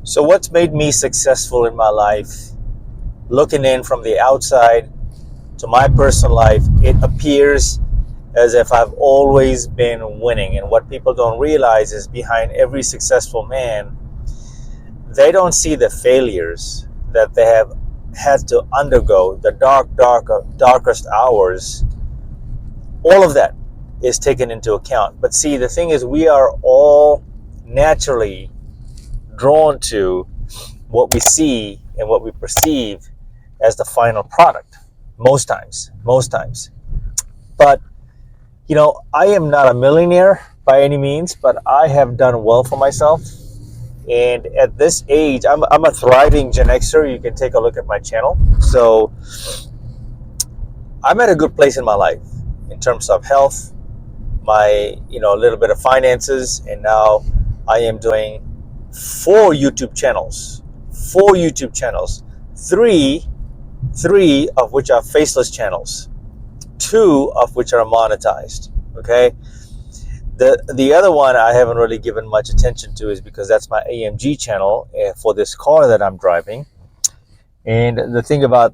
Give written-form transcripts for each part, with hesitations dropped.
So what's made me successful in my life? Looking in from the outside to my personal life, it appears as if I've always been winning. And what people don't realize is behind every successful man, they don't see the failures that they have had to undergo, the darkest hours. All of that is taken into account. But see, the thing is, we are all naturally drawn to what we see and what we perceive as the final product. Most times. But, I am not a millionaire by any means, but I have done well for myself. And at this age, I'm a thriving Gen Xer. You can take a look at my channel. So I'm at a good place in my life in terms of health, my, little bit of finances. And now I am doing 4 YouTube channels, three of which are faceless channels, 2 of which are monetized. Okay. The other one I haven't really given much attention to is because that's my AMG channel for this car that I'm driving. And the thing about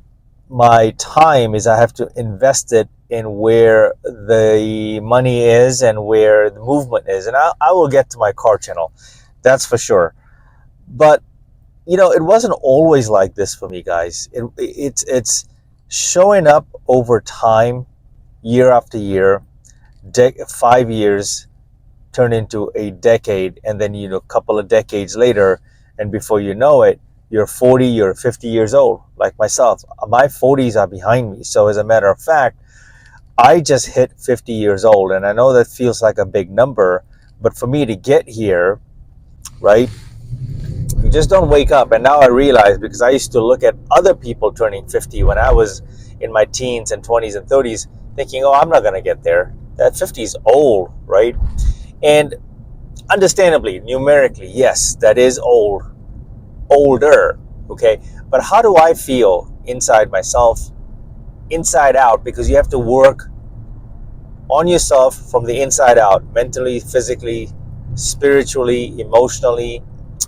my time is I have to invest it in where the money is and where the movement is. And I will get to my car channel, that's for sure. But, it wasn't always like this for me, guys. It's showing up over time, year after year, 5 years turn into a decade, and then a couple of decades later, and before you know it, you're 40, you're 50 years old, like myself. My 40s are behind me. So as a matter of fact, I just hit 50 years old, and I know that feels like a big number, but for me to get here, right, you just don't wake up. And now I realize, because I used to look at other people turning 50 when I was in my teens and 20s and 30s, thinking, oh, I'm not going to get there. That 50 is old, right? And understandably, numerically, yes, that is older, okay? But how do I feel inside myself, inside out? Because you have to work on yourself from the inside out, mentally, physically, spiritually, emotionally,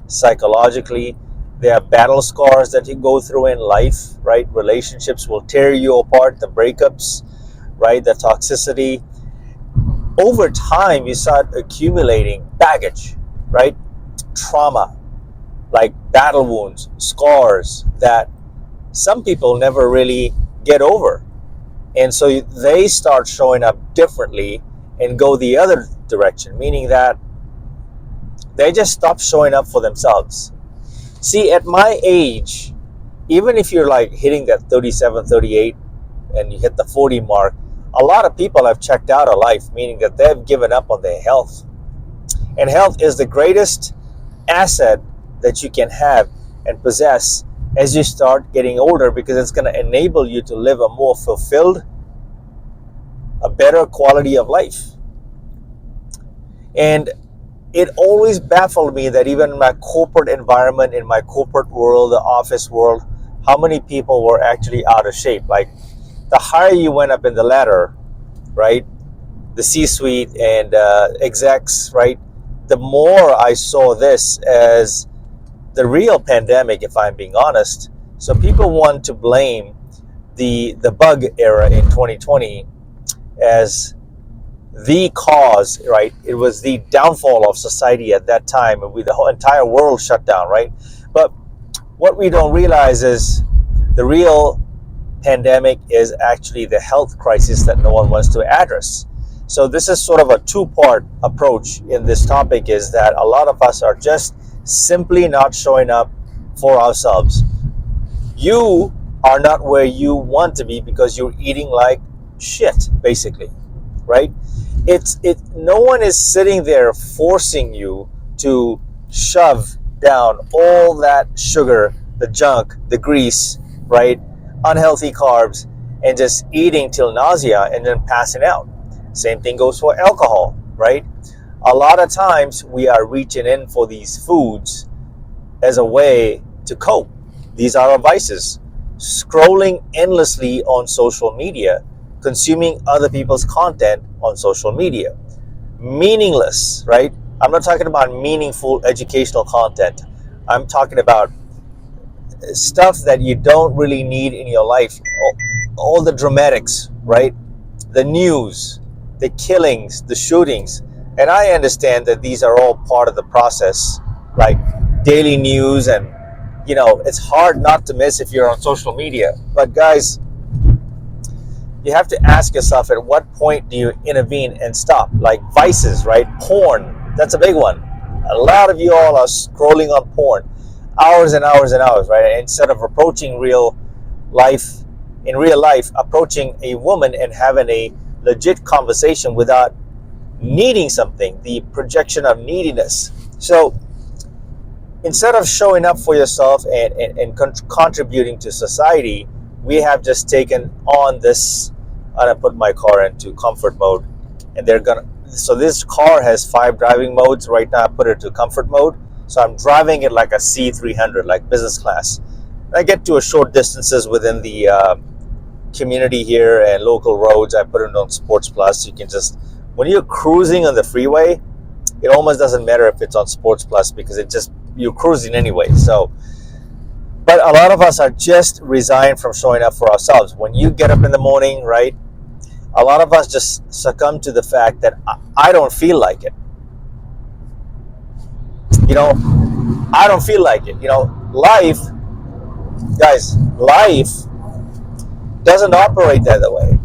psychologically. There are battle scars that you go through in life, right? Relationships will tear you apart, the breakups, right? The toxicity. Over time, you start accumulating baggage, right? Trauma, like battle wounds, scars that some people never really get over. And so they start showing up differently and go the other direction, meaning that they just stop showing up for themselves. See, at my age, even if you're like hitting that 37, 38, and you hit the 40 mark, a lot of people have checked out of life, meaning that they've given up on their health. And health is the greatest asset that you can have and possess as you start getting older, because it's going to enable you to live a more fulfilled, a better quality of life. And it always baffled me that even in my corporate environment, in my corporate world, the office world, how many people were actually out of shape. Like, the higher you went up in the ladder, right, the C-suite and execs, right, the more I saw this as the real pandemic, if I'm being honest. So people want to blame the bug era in 2020 as the cause, right? It was the downfall of society at that time, and the whole entire world shut down, right? But what we don't realize is the real pandemic is actually the health crisis that no one wants to address. So this is sort of a 2-part approach in this topic, is that a lot of us are just simply not showing up for ourselves. You are not where you want to be because you're eating like shit, basically, right? No one is sitting there forcing you to shove down all that sugar, the junk, the grease, right? Unhealthy carbs, and just eating till nausea and then passing out. Same thing goes for alcohol, right? A lot of times we are reaching in for these foods as a way to cope. These are our vices. Scrolling endlessly on social media, consuming other people's content on social media. Meaningless, right? I'm not talking about meaningful educational content. I'm talking about stuff that you don't really need in your life. All the dramatics, right? The news, the killings, the shootings. And I understand that these are all part of the process, like daily news. And, it's hard not to miss if you're on social media. But guys, you have to ask yourself, at what point do you intervene and stop? Like vices, right? Porn, that's a big one. A lot of you all are scrolling on porn hours and hours and hours, right? Instead of approaching real life, approaching a woman and having a legit conversation without needing something, the projection of neediness. So instead of showing up for yourself and contributing to society, we have just taken on this. And I put my car into comfort mode, and so this car has 5 driving modes. Right now I put it to comfort mode, so I'm driving it like a C300, like business class. I get to a short distances within the community here and local roads. I put it on Sports Plus. You can just, when you're cruising on the freeway, it almost doesn't matter if it's on Sports Plus, because you're cruising anyway. So, but a lot of us are just resigned from showing up for ourselves. When you get up in the morning, right, a lot of us just succumb to the fact that I don't feel like it. I don't feel like it. Life, guys, life doesn't operate that way.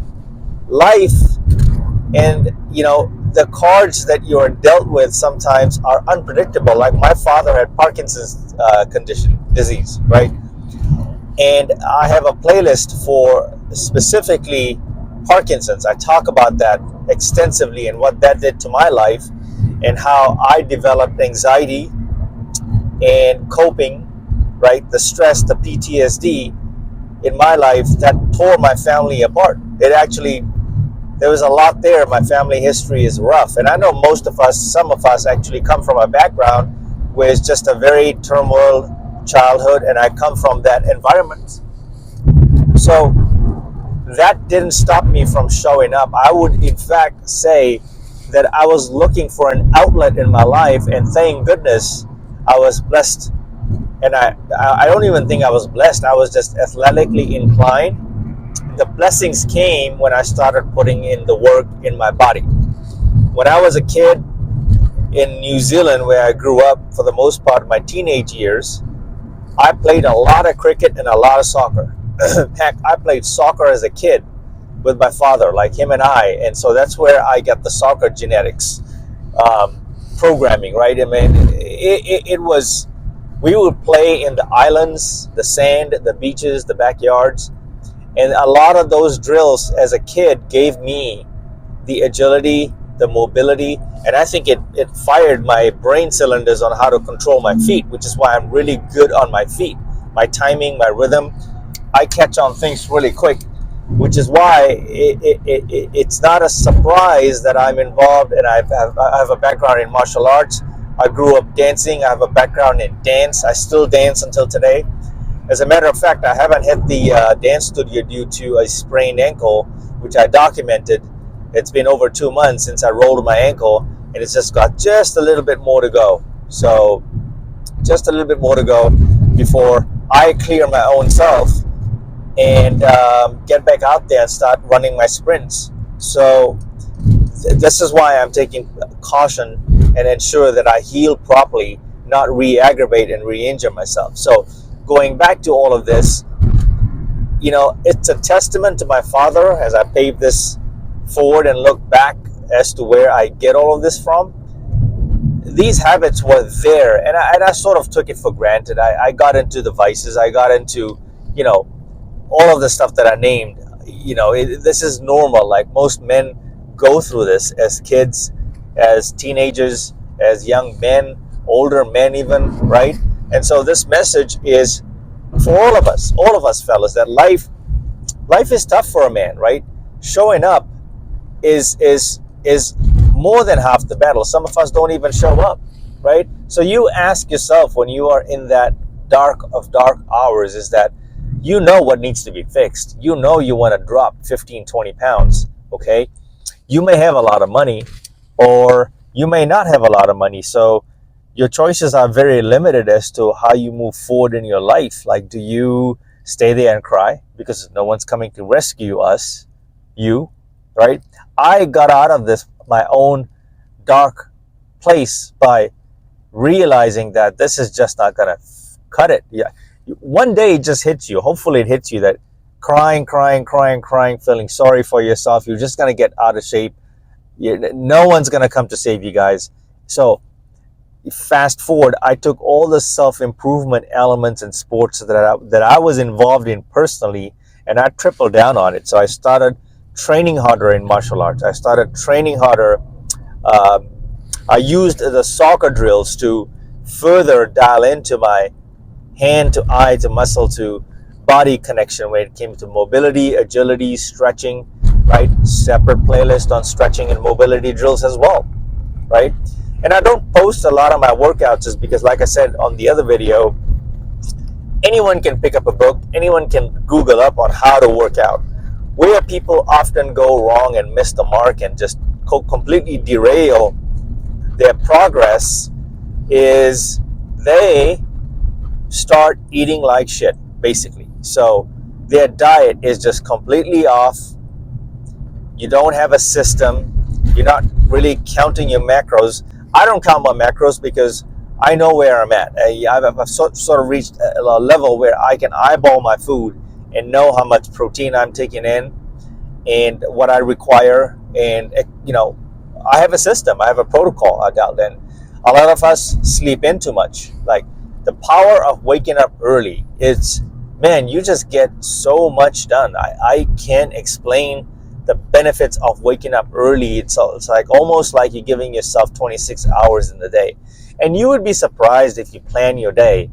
Life, and the cards that you're dealt with sometimes are unpredictable. Like my father had Parkinson's disease, right? And I have a playlist for specifically Parkinson's. I talk about that extensively and what that did to my life, and how I developed anxiety and coping, right? The stress, the PTSD in my life that tore my family apart. There was a lot there. My family history is rough. And I know some of us actually come from a background where it's just a very turmoil childhood, and I come from that environment. So that didn't stop me from showing up. I would in fact say that I was looking for an outlet in my life, and thank goodness I was blessed. And I don't even think I was blessed. I was just athletically inclined. The blessings came when I started putting in the work in my body. When I was a kid in New Zealand, where I grew up for the most part of my teenage years, I played a lot of cricket and a lot of soccer. Heck, I played soccer as a kid with my father, like him and I. And so that's where I got the soccer genetics programming, right? I mean, it was, we would play in the islands, the sand, the beaches, the backyards. And a lot of those drills as a kid gave me the agility, the mobility, and I think it fired my brain cylinders on how to control my feet, which is why I'm really good on my feet. My timing, my rhythm, I catch on things really quick, which is why it's not a surprise that I'm involved, and I have a background in martial arts. I grew up dancing. I have a background in dance. I still dance until today. As a matter of fact, I haven't hit the dance studio due to a sprained ankle, which I documented. It's been over 2 months since I rolled my ankle, and it's just got just a little bit more to go. So just a little bit more to go before I clear my own self and get back out there and start running my sprints. So this is why I'm taking caution and ensure that I heal properly, not re-aggravate and re-injure myself. So going back to all of this, it's a testament to my father as I pave this forward and look back as to where I get all of this from. These habits were there, and I sort of took it for granted. I got into the vices. I got into, all of the stuff that I named. This is normal. Like most men go through this as kids, as teenagers, as young men, older men even, right? And so this message is for all of us fellas, that life is tough for a man, right? Showing up is more than half the battle. Some of us don't even show up, right? So you ask yourself, when you are in that dark of dark hours, is that what needs to be fixed. You want to drop 15, 20 pounds, okay? You may have a lot of money, or you may not have a lot of money. So your choices are very limited as to how you move forward in your life. Like, do you stay there and cry because no one's coming to rescue us, you, right? I got out of this, my own dark place, by realizing that this is just not gonna cut it. Yeah, one day it just hits you. Hopefully it hits you that crying, feeling sorry for yourself, you're just gonna get out of shape. No one's gonna come to save you guys. So fast forward, I took all the self-improvement elements in sports that I was involved in personally, and I tripled down on it. So I started training harder in martial arts. I started training harder. I used the soccer drills to further dial into my hand to eye to muscle to body connection when it came to mobility, agility, stretching, right? Separate playlist on stretching and mobility drills as well, right? And I don't post a lot of my workouts just because, like I said on the other video, anyone can pick up a book, anyone can Google up on how to work out. Where people often go wrong and miss the mark and just completely derail their progress is they start eating like shit, basically. So their diet is just completely off. You don't have a system. You're not really counting your macros. I don't count my macros because I know where I'm at. I've sort of reached a level where I can eyeball my food and know how much protein I'm taking in and what I require. And, I have a system. I have a protocol I got. And a lot of us sleep in too much. Like, the power of waking up early, man, you just get so much done. I can't explain the benefits of waking up early. It's like almost like you're giving yourself 26 hours in the day. And you would be surprised if you plan your day.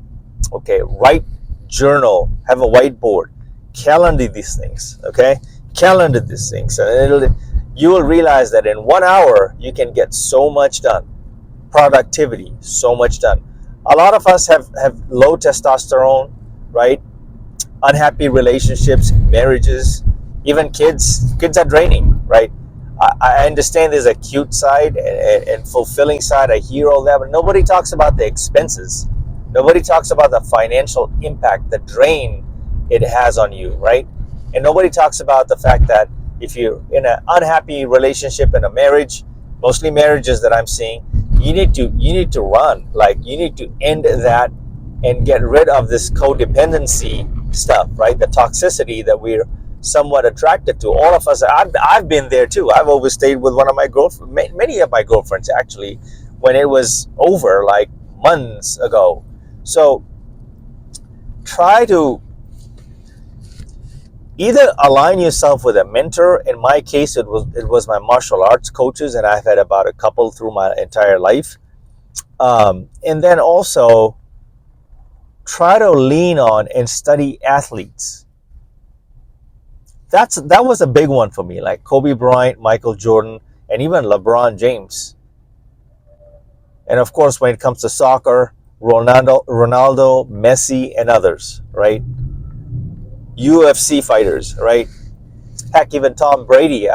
Okay, write, journal, have a whiteboard, calendar these things, okay? Calendar these things. And you will realize that in 1 hour, you can get so much done. Productivity, so much done. A lot of us have low testosterone, right? Unhappy relationships, marriages, even kids are draining, right? I understand there's a cute side and fulfilling side. I hear all that, but nobody talks about the expenses. Nobody talks about the financial impact, the drain it has on you, right? And nobody talks about the fact that if you're in an unhappy relationship in a marriage, mostly marriages that I'm seeing, you need to run. Like, you need to end that and get rid of this codependency stuff, right? The toxicity that we're somewhat attracted to. All of us, I've been there too. I've overstayed with one of my girlfriends, many of my girlfriends actually, when it was over, like months ago. So try to either align yourself with a mentor. In my case, it was my martial arts coaches, and I've had about a couple through my entire life. And then also try to lean on and study athletes. That was a big one for me, like Kobe Bryant, Michael Jordan, and even LeBron James. And of course, when it comes to soccer, Ronaldo, Messi, and others, right? UFC fighters, right? Heck, even Tom Brady,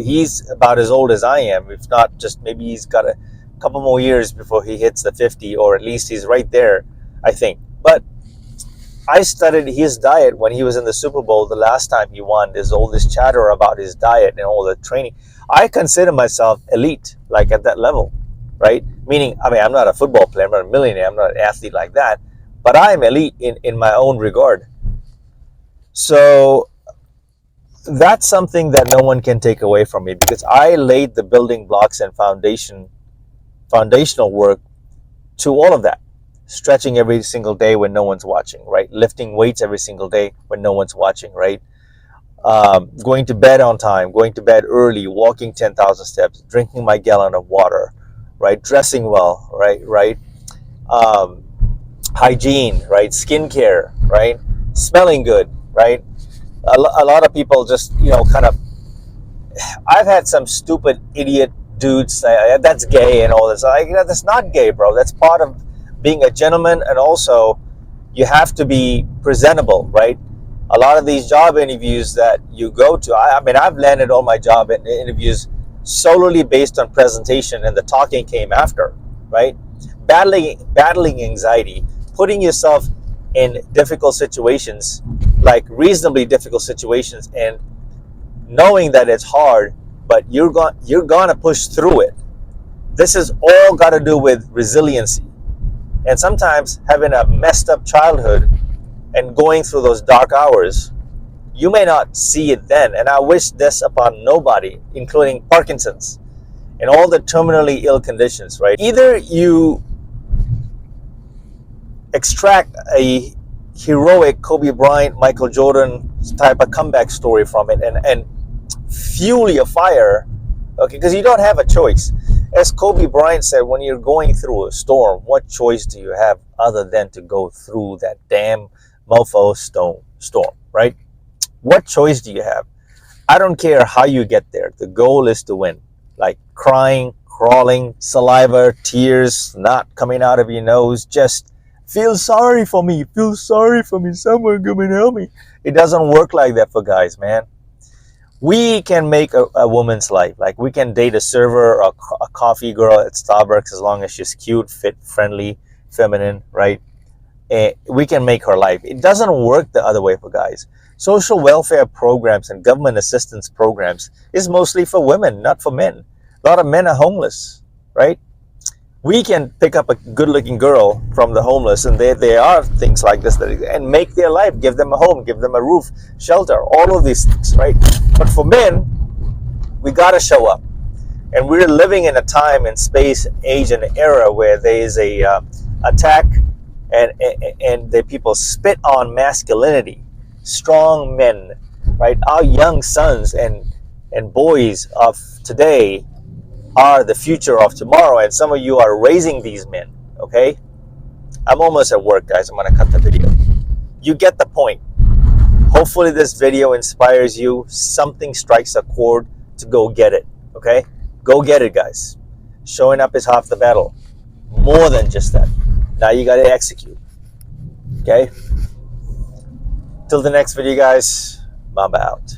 he's about as old as I am. If not, just maybe he's got a couple more years before he hits the 50, or at least he's right there, I think. But I studied his diet when he was in the Super Bowl the last time he won. There's all this chatter about his diet and all the training. I consider myself elite, like at that level, right? Meaning, I'm not a football player, I'm not a millionaire, I'm not an athlete like that, but I'm elite in my own regard. So that's something that no one can take away from me, because I laid the building blocks and foundational work to all of that. Stretching every single day when no one's watching, right? Lifting weights every single day when no one's watching, right? Going to bed on time, going to bed early, walking 10,000 steps, drinking my gallon of water, right? Dressing well, right? Hygiene, right? Skincare, right? Smelling good, right? A lot of people just, kind of, I've had some stupid idiot dudes say, that's gay and all this. That's not gay, bro. That's part of being a gentleman, and also you have to be presentable, right? A lot of these job interviews that you go to, I've landed all my job interviews solely based on presentation, and the talking came after, right? battling anxiety, putting yourself in difficult situations, like reasonably difficult situations, and knowing that it's hard, but you're gonna push through it. This is all got to do with resiliency. And sometimes having a messed up childhood and going through those dark hours, you may not see it then. And I wish this upon nobody, including Parkinson's and all the terminally ill conditions, right? Either you extract a heroic Kobe Bryant, Michael Jordan type of comeback story from it and fuel your fire, okay, because you don't have a choice. As Kobe Bryant said, when you're going through a storm, what choice do you have other than to go through that damn mofo storm, right? What choice do you have? I don't care how you get there. The goal is to win. Like crying, crawling, saliva, tears not coming out of your nose. Just feel sorry for me. Feel sorry for me. Someone come and help me. It doesn't work like that for guys, man. We can make a woman's life. Like we can date a server or a coffee girl at Starbucks as long as she's cute, fit, friendly, feminine, right? We can make her life. It doesn't work the other way for guys. Social welfare programs and government assistance programs is mostly for women, not for men. A lot of men are homeless, right? We can pick up a good-looking girl from the homeless, and there are things like this, and make their life, give them a home, give them a roof, shelter, all of these things, right? But for men, we got to show up. And we're living in a time and space, age, and era where there is a attack and the people spit on masculinity. Strong men, right? Our young sons and boys of today are the future of tomorrow, and some of you are raising these men, okay? I'm almost at work, guys. I'm gonna cut the video. You get the point. Hopefully this video inspires you. Something strikes a chord to go get it, okay? Go get it, guys. Showing up is half the battle. More than just that. Now you gotta execute, okay? Till the next video, guys. Mamba out.